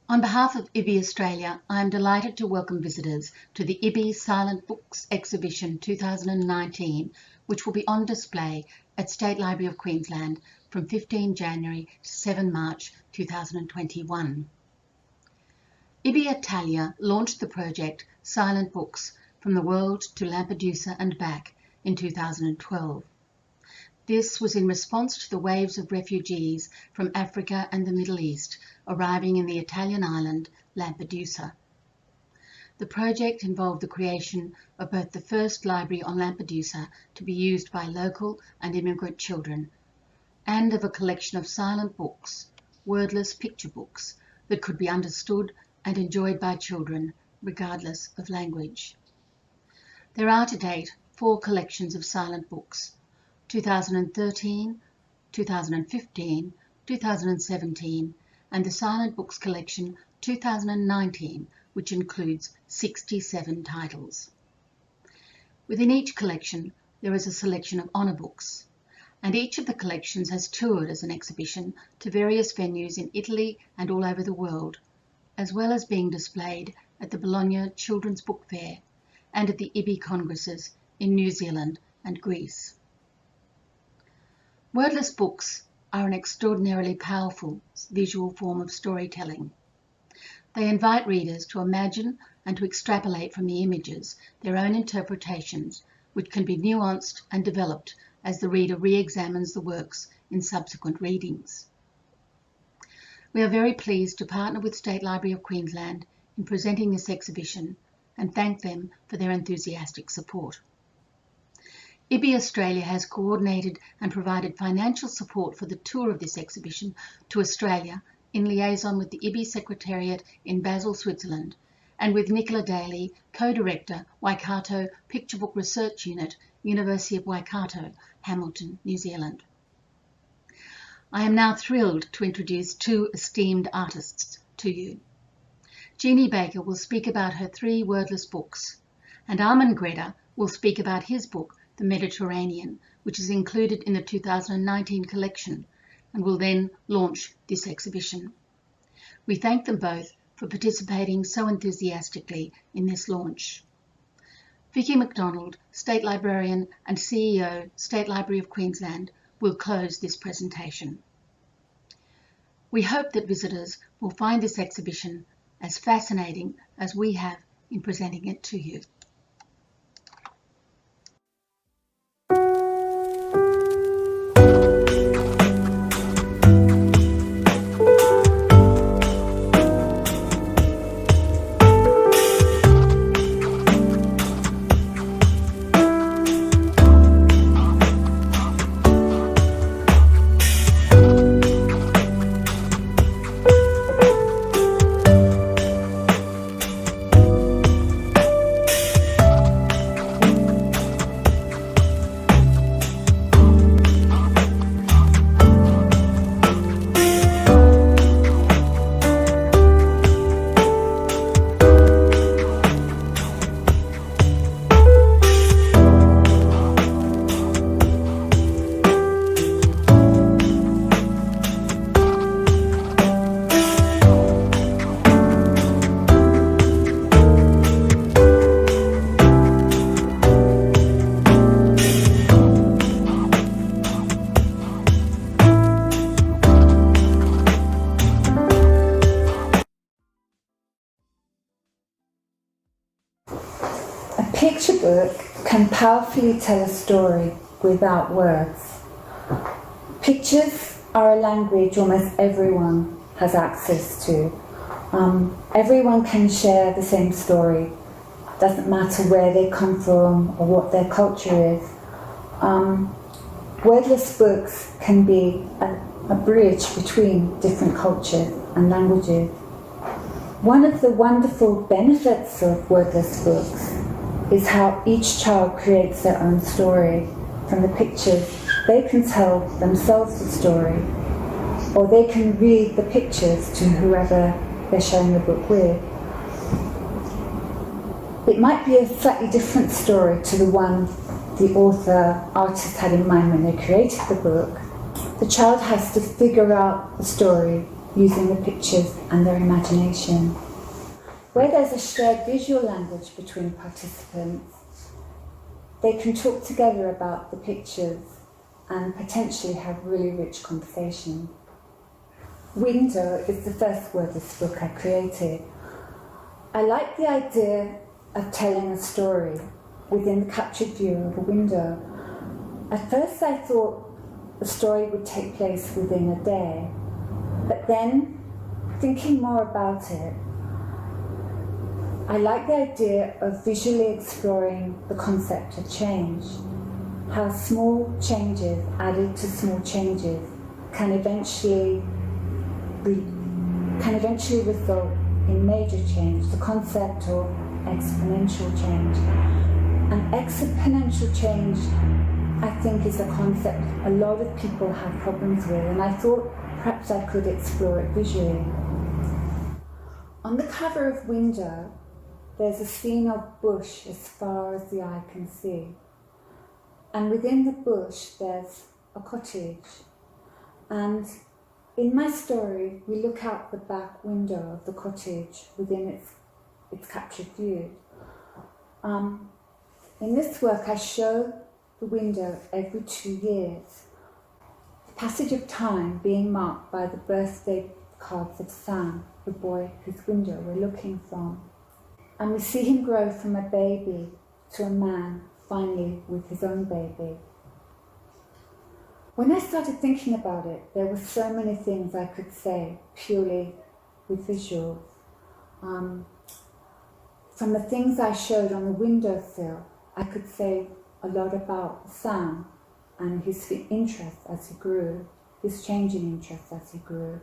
On behalf of Ibby Australia, I am delighted to welcome visitors to the Ibby Silent Books Exhibition 2019, which will be on display at State Library of Queensland from 15 January to 7 March 2021. Ibby Italia launched the project Silent Books from the World to Lampedusa and Back in 2012. This was in response to the waves of refugees from Africa and the Middle East arriving in the Italian island Lampedusa. The project involved the creation of both the first library on Lampedusa to be used by local and immigrant children, and of a collection of silent books, wordless picture books, that could be understood and enjoyed by children regardless of language. There are to date 4 collections of silent books: 2013, 2015, 2017, and the Silent Books Collection 2019, which includes 67 titles. Within each collection, there is a selection of honour books, and each of the collections has toured as an exhibition to various venues in Italy and all over the world, as well as being displayed at the Bologna Children's Book Fair and at the Ibby Congresses in New Zealand and Greece. Wordless books are an extraordinarily powerful visual form of storytelling. They invite readers to imagine and to extrapolate from the images their own interpretations, which can be nuanced and developed as the reader re-examines the works in subsequent readings. We are very pleased to partner with State Library of Queensland in presenting this exhibition and thank them for their enthusiastic support. Ibby Australia has coordinated and provided financial support for the tour of this exhibition to Australia in liaison with the Ibby Secretariat in Basel, Switzerland, and with Nicola Daly, Co-Director, Waikato Picture Book Research Unit, University of Waikato, Hamilton, New Zealand. I am now thrilled to introduce 2 esteemed artists to you. Jeannie Baker will speak about her 3 wordless books, and Armin Greta will speak about his book, The Mediterranean, which is included in the 2019 collection and will then launch this exhibition. We thank them both for participating so enthusiastically in this launch. Vicky MacDonald, State Librarian and CEO, State Library of Queensland, will close this presentation. We hope that visitors will find this exhibition as fascinating as we have in presenting it to you. Picture book can powerfully tell a story without words. Pictures are a language almost everyone has access to. Everyone can share the same story. Doesn't matter where they come from or what their culture is. Wordless books can be a bridge between different cultures and languages. One of the wonderful benefits of wordless books is how each child creates their own story. From the pictures, they can tell themselves the story, or they can read the pictures to whoever they're showing the book with. It might be a slightly different story to the one the artist had in mind when they created the book. The child has to figure out the story using the pictures and their imagination. Where there's a shared visual language between participants, they can talk together about the pictures and potentially have really rich conversation. Window is the first wordless book I created. I like the idea of telling a story within the captured view of a window. At first I thought the story would take place within a day, but then, thinking more about it, I like the idea of visually exploring the concept of change, how small changes added to small changes can eventually result in major change, the concept of exponential change. And exponential change, I think, is a concept a lot of people have problems with, and I thought perhaps I could explore it visually. On the cover of Window, there's a scene of bush as far as the eye can see. And within the bush, there's a cottage. And in my story, we look out the back window of the cottage within its captured view. In this work, I show the window every 2 years. The passage of time being marked by the birthday cards of Sam, the boy whose window we're looking from. And we see him grow from a baby to a man, finally with his own baby. When I started thinking about it, there were so many things I could say purely with visuals. From the things I showed on the windowsill, I could say a lot about Sam and his interest as he grew, his changing interest as he grew.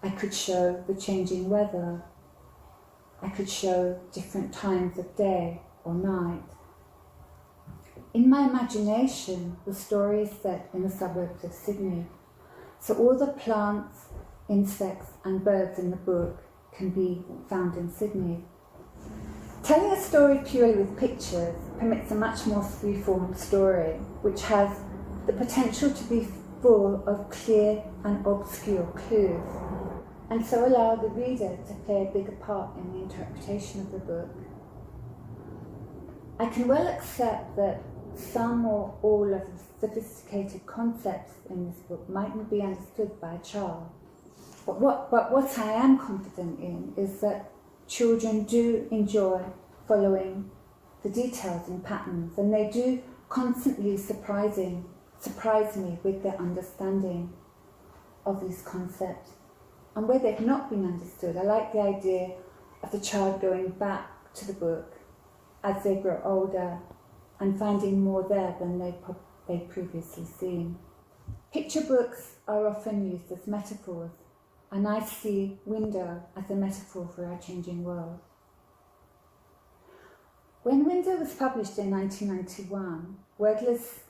I could show the changing weather. I could show different times of day or night. In my imagination, the story is set in the suburbs of Sydney. So all the plants, insects and birds in the book can be found in Sydney. Telling a story purely with pictures permits a much more free-form story, which has the potential to be full of clear and obscure clues, and so allow the reader to play a bigger part in the interpretation of the book. I can well accept that some or all of the sophisticated concepts in this book mightn't be understood by a child. But what I am confident in is that children do enjoy following the details and patterns, and they do constantly surprise me with their understanding of these concepts. And where they've not been understood, I like the idea of the child going back to the book as they grow older and finding more there than they'd previously seen. Picture books are often used as metaphors, and I see Window as a metaphor for our changing world. When Window was published in 1991, wordless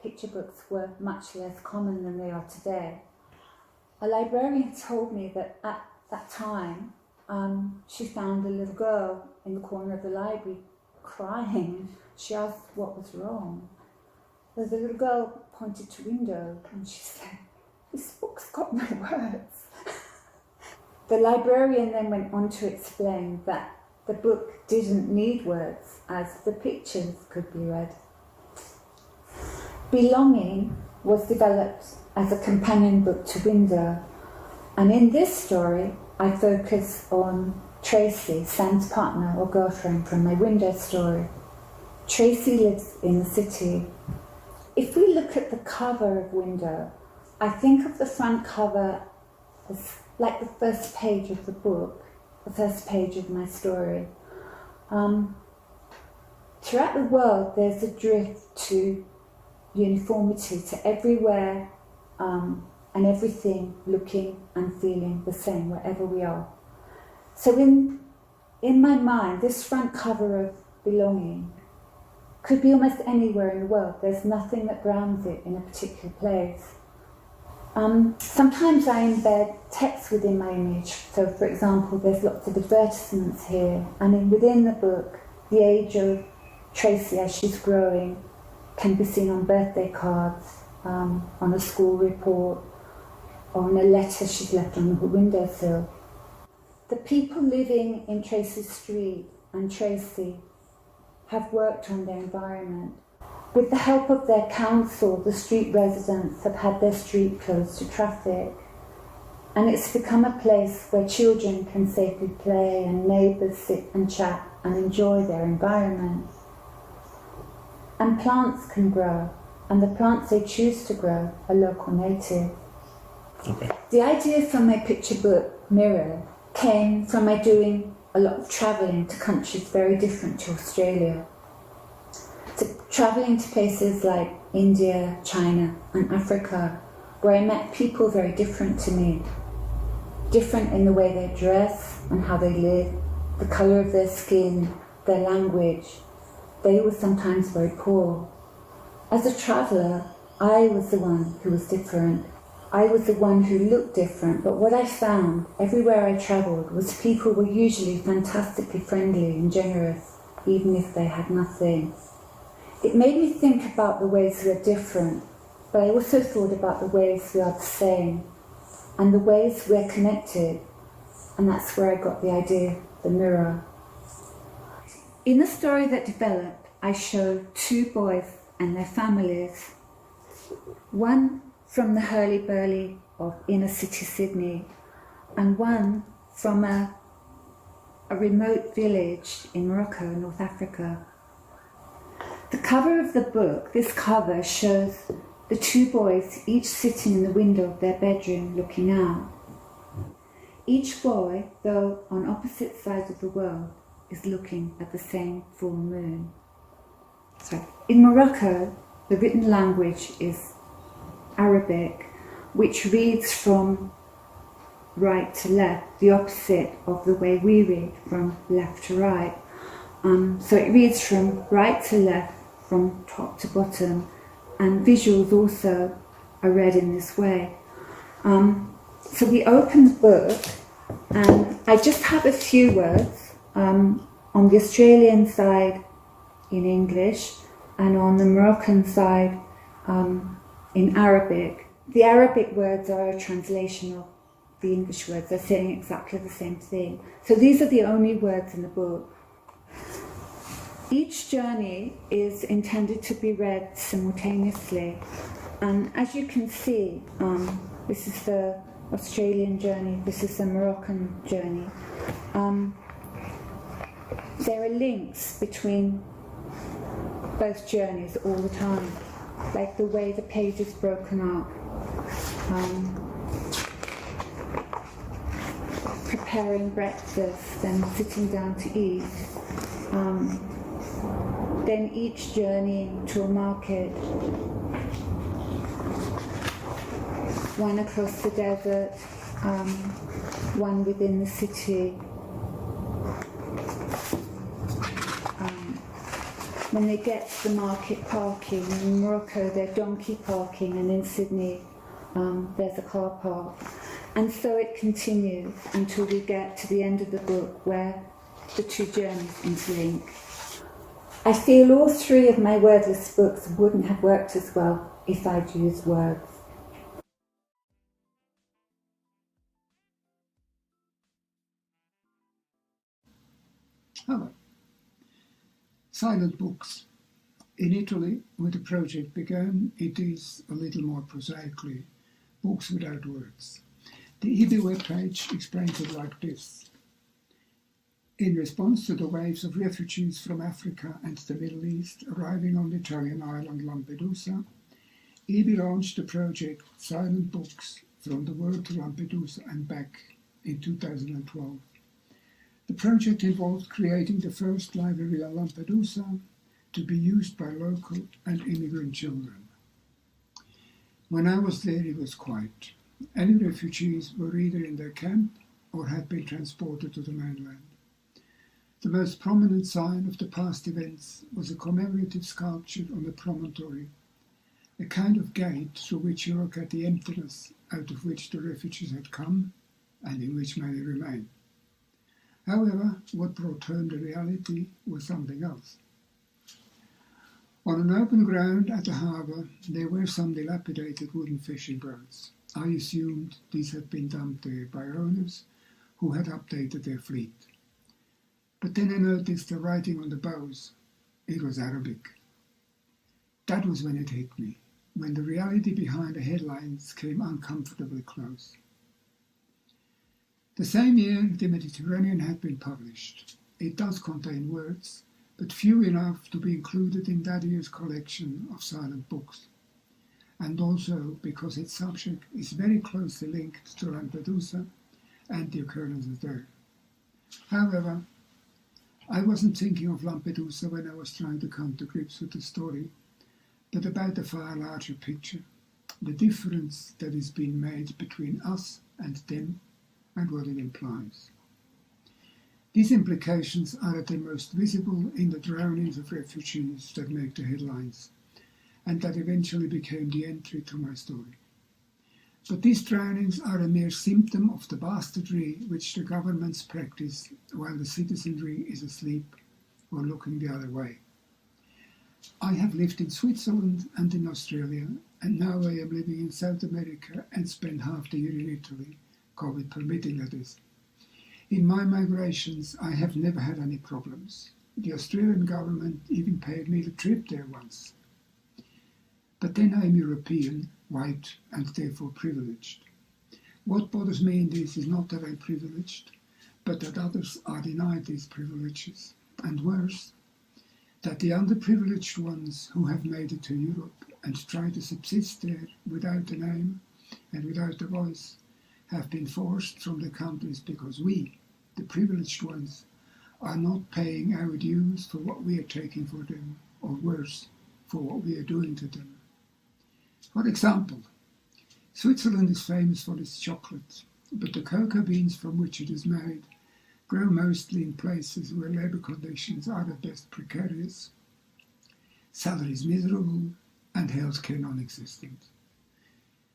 picture books were much less common than they are today. A librarian told me that at that time, she found a little girl in the corner of the library crying. She asked what was wrong. The little girl pointed to Window and she said, "This book's got no words." The librarian then went on to explain that the book didn't need words, as the pictures could be read. Belonging was developed as a companion book to Window, and in this story I focus on Tracy, Sam's partner or girlfriend from my Window story. Tracy lives in the city. If we look at the cover of Window, I think of the front cover as like the first page of the book, the first page of my story. Throughout the world, there's a drift to uniformity, to everywhere and everything looking and feeling the same wherever we are. So in my mind, this front cover of Belonging could be almost anywhere in the world. There's nothing that grounds it in a particular place. Sometimes I embed text within my image. So, for example, there's lots of advertisements here, and within the book, the age of Tracy as she's growing can be seen on birthday cards, on a school report, or on a letter she's left on her windowsill. The people living in Tracy Street and Tracy have worked on their environment. With the help of their council, the street residents have had their street closed to traffic, and it's become a place where children can safely play and neighbours sit and chat and enjoy their environment. And plants can grow, and the plants they choose to grow are local native. Okay. The idea for my picture book, Mirror, came from my doing a lot of travelling to countries very different to Australia. So travelling to places like India, China and Africa, where I met people very different to me. Different in the way they dress and how they live, the colour of their skin, their language. They were sometimes very poor. As a traveller, I was the one who was different. I was the one who looked different, but what I found everywhere I travelled was people were usually fantastically friendly and generous, even if they had nothing. It made me think about the ways we are different, but I also thought about the ways we are the same, and the ways we're connected, and that's where I got the idea, the mirror. In the story that developed, I showed two boys and their families, one from the hurly-burly of inner city Sydney, and one from a remote village in Morocco, North Africa. The cover of the book, this cover shows the two boys each sitting in the window of their bedroom looking out. Each boy, though on opposite sides of the world, is looking at the same full moon. So, in Morocco, the written language is Arabic, which reads from right to left, the opposite of the way we read from left to right. So it reads from right to left, from top to bottom, and visuals also are read in this way. So we open the book, and I just have a few words on the Australian side in English, and on the Moroccan side in Arabic. The Arabic words are a translation of the English words. They're saying exactly the same thing. So these are the only words in the book. Each journey is intended to be read simultaneously, and as you can see, this is the Australian journey, this is the Moroccan journey. There are links between both journeys all the time, like the way the page is broken up. Preparing breakfast and sitting down to eat. Then each journey to a market, one across the desert, one within the city. When they get to the market parking, in Morocco they're donkey parking, and in Sydney there's a car park. And so it continues until we get to the end of the book where the two journeys interlink. I feel all three of my wordless books wouldn't have worked as well if I'd used words. Hello. Silent books. In Italy, when the project began, it is, a little more prosaically, books without words. The Ibby webpage explains it like this. In response to the waves of refugees from Africa and the Middle East arriving on the Italian island Lampedusa, Ibby launched the project Silent Books from the World to Lampedusa and Back in 2012. The project involved creating the first library on Lampedusa to be used by local and immigrant children. When I was there, it was quiet. Any refugees were either in their camp or had been transported to the mainland. The most prominent sign of the past events was a commemorative sculpture on the promontory, a kind of gate through which you look at the emptiness out of which the refugees had come and in which many remain. However, what brought home the reality was something else. On an open ground at the harbour, there were some dilapidated wooden fishing boats. I assumed these had been dumped there by owners who had updated their fleet. But then I noticed the writing on the bows. It was Arabic. That was when it hit me, when the reality behind the headlines came uncomfortably close. The same year, The Mediterranean had been published. It does contain words, but few enough to be included in that year's collection of silent books, and also because its subject is very closely linked to Lampedusa and the occurrences there. However, I wasn't thinking of Lampedusa when I was trying to come to grips with the story, but about the far larger picture, the difference that is being made between us and them and what it implies. These implications are at their most visible in the drownings of refugees that make the headlines, and that eventually became the entry to my story. But these drownings are a mere symptom of the bastardry which the governments practice while the citizenry is asleep or looking the other way. I have lived in Switzerland and in Australia, and now I am living in South America and spent half the year in Italy, COVID permitting, that is. In my migrations, I have never had any problems. The Australian government even paid me the trip there once. But then I am European, white, and therefore privileged. What bothers me in this is not that I'm privileged, but that others are denied these privileges, and worse, that the underprivileged ones who have made it to Europe and try to subsist there without a name and without a voice have been forced from their countries because we, the privileged ones, are not paying our dues for what we are taking for them, or worse, for what we are doing to them. For example, Switzerland is famous for its chocolate, but the cocoa beans from which it is made grow mostly in places where labour conditions are at best precarious, salaries miserable, and healthcare non-existent.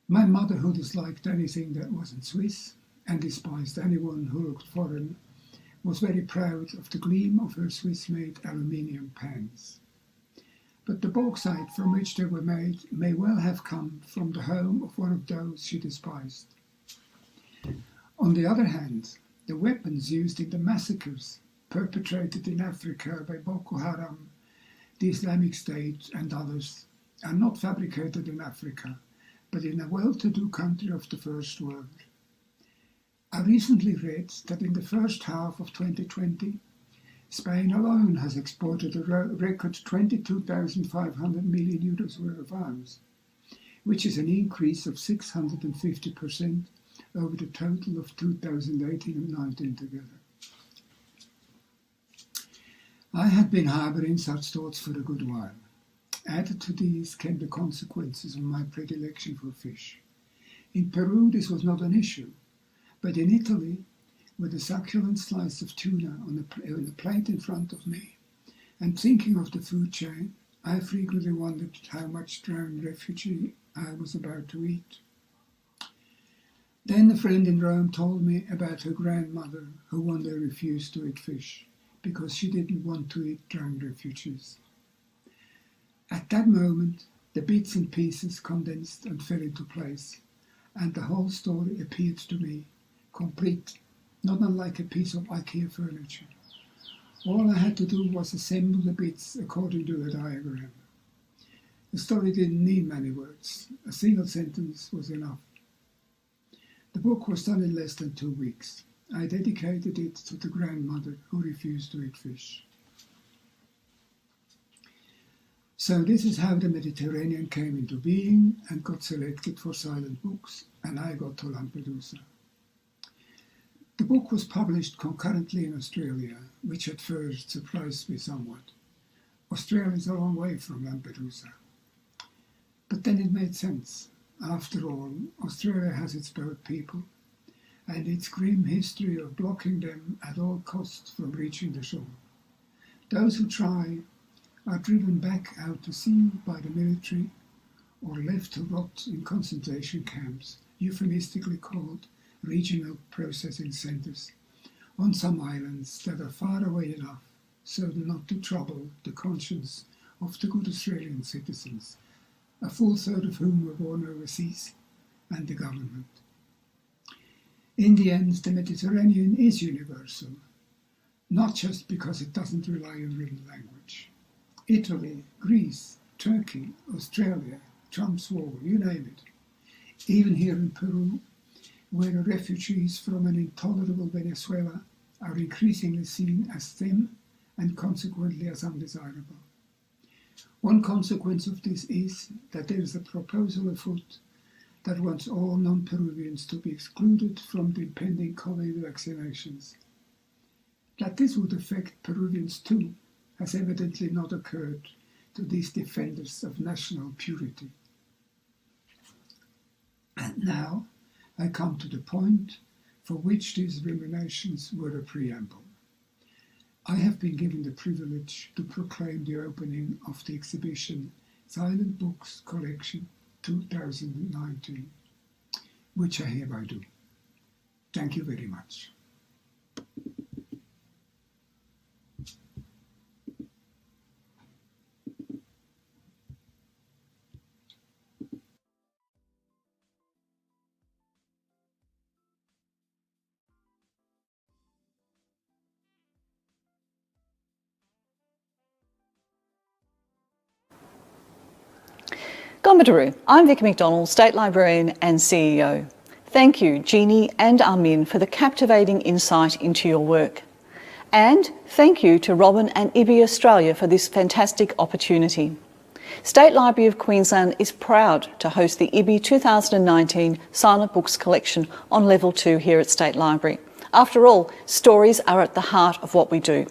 My mother, who disliked anything that wasn't Swiss and despised anyone who looked foreign, was very proud of the gleam of her Swiss-made aluminium pans. But the bauxite from which they were made may well have come from the home of one of those she despised. On the other hand, the weapons used in the massacres perpetrated in Africa by Boko Haram, the Islamic State and others are not fabricated in Africa, but in a well-to-do country of the First World. I recently read that in the first half of 2020, Spain alone has exported a record 22,500 million euros worth of arms, which is an increase of 650% over the total of 2018 and 19 together. I had been harbouring such thoughts for a good while. Added to these came the consequences of my predilection for fish. In Peru this was not an issue, but in Italy, with a succulent slice of tuna on a plate in front of me, and thinking of the food chain, I frequently wondered how much drowned refugee I was about to eat. Then a friend in Rome told me about her grandmother who one day refused to eat fish because she didn't want to eat drowned refugees. At that moment, the bits and pieces condensed and fell into place, and the whole story appeared to me complete, not unlike a piece of IKEA furniture. All I had to do was assemble the bits according to the diagram. The story didn't need many words. A single sentence was enough. The book was done in less than 2 weeks. I dedicated it to the grandmother who refused to eat fish. So this is how the Mediterranean came into being and got selected for silent books, and I got to Lampedusa. The book was published concurrently in Australia, which at first surprised me somewhat. Australia is a long way from Lampedusa. But then it made sense. After all, Australia has its boat people, and its grim history of blocking them at all costs from reaching the shore. Those who try are driven back out to sea by the military or left to rot in concentration camps, euphemistically called regional processing centres, on some islands that are far away enough so not to trouble the conscience of the good Australian citizens, a full third of whom were born overseas, and the government. In the end, the Mediterranean is universal, not just because it doesn't rely on written language. Italy, Greece, Turkey, Australia, Trump's wall, you name it. Even here in Peru, where the refugees from an intolerable Venezuela are increasingly seen as thin and consequently as undesirable. One consequence of this is that there is a proposal afoot that wants all non-Peruvians to be excluded from the impending COVID vaccinations. That this would affect Peruvians too has evidently not occurred to these defenders of national purity. And now I come to the point for which these ruminations were a preamble. I have been given the privilege to proclaim the opening of the exhibition Silent Books Collection 2019, which I hereby do. Thank you very much. Gombadaroo, I'm Vicky McDonald, State Librarian and CEO. Thank you, Jeannie and Armin, for the captivating insight into your work. And thank you to Robin and Ibby Australia for this fantastic opportunity. State Library of Queensland is proud to host the Ibby 2019 Silent Books Collection on Level 2 here at State Library. After all, stories are at the heart of what we do.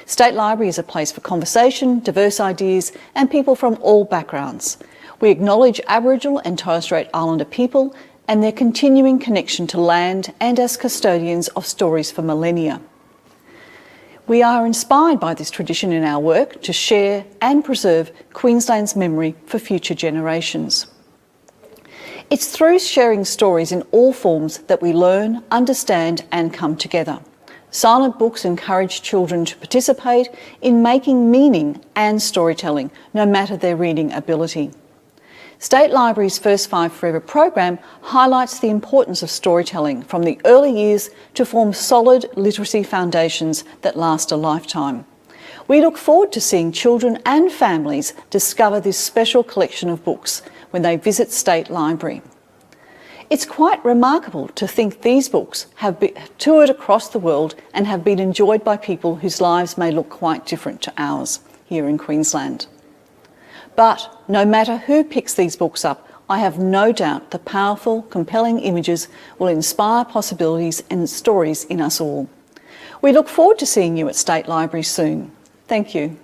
State Library is a place for conversation, diverse ideas and people from all backgrounds. We acknowledge Aboriginal and Torres Strait Islander people and their continuing connection to land and as custodians of stories for millennia. We are inspired by this tradition in our work to share and preserve Queensland's memory for future generations. It's through sharing stories in all forms that we learn, understand and come together. Silent books encourage children to participate in making meaning and storytelling, no matter their reading ability. State Library's First Five Forever program highlights the importance of storytelling from the early years to form solid literacy foundations that last a lifetime. We look forward to seeing children and families discover this special collection of books when they visit State Library. It's quite remarkable to think these books have been toured across the world and have been enjoyed by people whose lives may look quite different to ours here in Queensland. But no matter who picks these books up, I have no doubt the powerful, compelling images will inspire possibilities and stories in us all. We look forward to seeing you at State Library soon. Thank you.